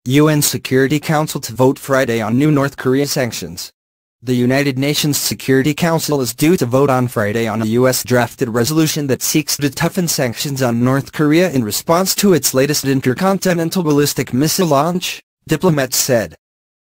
UN Security Council to vote Friday on new North Korea sanctions. The United Nations Security Council is due to vote on Friday on a U.S.-drafted resolution that seeks to toughen sanctions on North Korea in response to its latest intercontinental ballistic missile launch, diplomats said.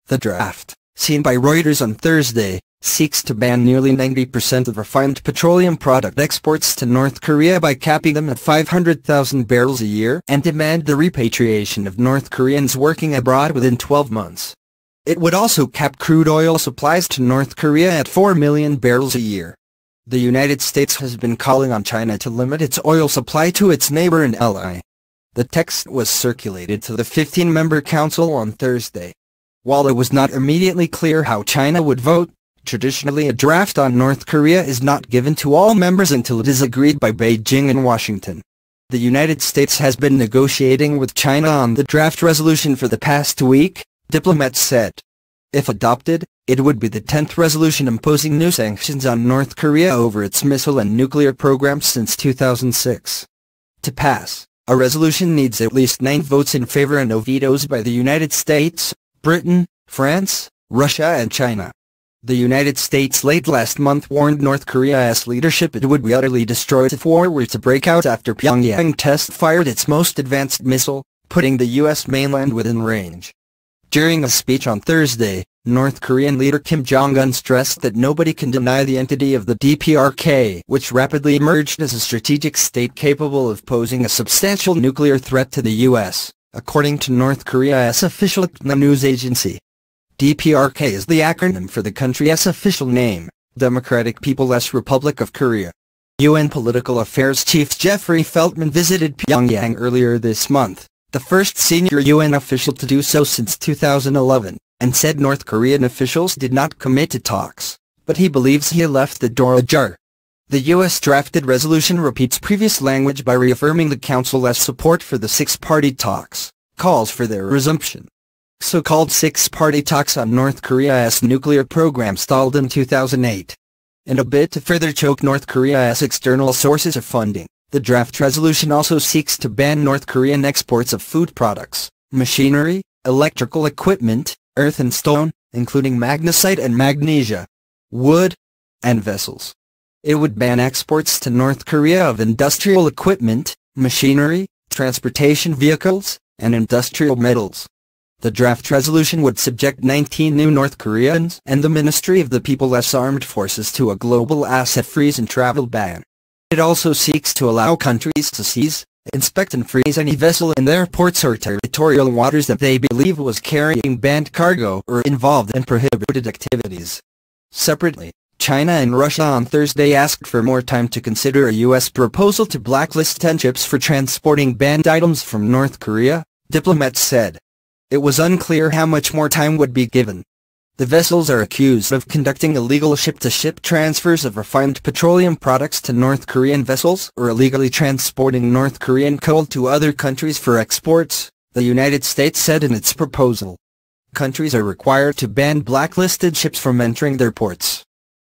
The draft, seen by Reuters on Thursday, seeks to ban nearly 90% of refined petroleum product exports to North Korea by capping them at 500,000 barrels a year and demand the repatriation of North Koreans working abroad within 12 months. It would also cap crude oil supplies to North Korea at 4 million barrels a year. The United States has been calling on China to limit its oil supply to its neighbor and ally. The text was circulated to the 15-member council on Thursday. While it was not immediately clear how China would vote, traditionally a draft on North Korea is not given to all members until it is agreed by Beijing and Washington. The United States has been negotiating with China on the draft resolution for the past week, diplomats said. If adopted, it would be the 10th resolution imposing new sanctions on North Korea over its missile and nuclear programs since 2006. To pass, a resolution needs at least 9 votes in favor and no vetoes by the United States, Britain, France, Russia and China. The United States late last month warned North Korea's leadership it would be utterly destroyed if war were to break out after Pyongyang test-fired its most advanced missile, putting the U.S. mainland within range. During a speech on Thursday, North Korean leader Kim Jong-un stressed that nobody can deny the entity of the DPRK, which rapidly emerged as a strategic state capable of posing a substantial nuclear threat to the U.S., according to North Korea's official KNA news agency. DPRK is the acronym for the country's official name, Democratic People's Republic of Korea. UN Political Affairs Chief Jeffrey Feltman visited Pyongyang earlier this month, the first senior UN official to do so since 2011, and said North Korean officials did not commit to talks, but he believes he left the door ajar. The U.S.-drafted resolution repeats previous language by reaffirming the Council's support for the six-party talks, calls for their resumption. So-called six-party talks on North Korea's nuclear program stalled in 2008. In a bid to further choke North Korea's external sources of funding, the draft resolution also seeks to ban North Korean exports of food products, machinery, electrical equipment, earth and stone, including magnesite and magnesia, wood, and vessels. It would ban exports to North Korea of industrial equipment, machinery, transportation vehicles, and industrial metals. The draft resolution would subject 19 new North Koreans and the Ministry of the People's Armed Forces to a global asset freeze and travel ban. It also seeks to allow countries to seize, inspect and freeze any vessel in their ports or territorial waters that they believe was carrying banned cargo or involved in prohibited activities. Separately, China and Russia on Thursday asked for more time to consider a U.S. proposal to blacklist 10 ships for transporting banned items from North Korea, diplomats said. It was unclear how much more time would be given. The vessels are accused of conducting illegal ship-to-ship transfers of refined petroleum products to North Korean vessels or illegally transporting North Korean coal to other countries for exports, the United States said in its proposal. Countries are required to ban blacklisted ships from entering their ports.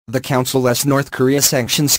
The Council's North Korea sanctions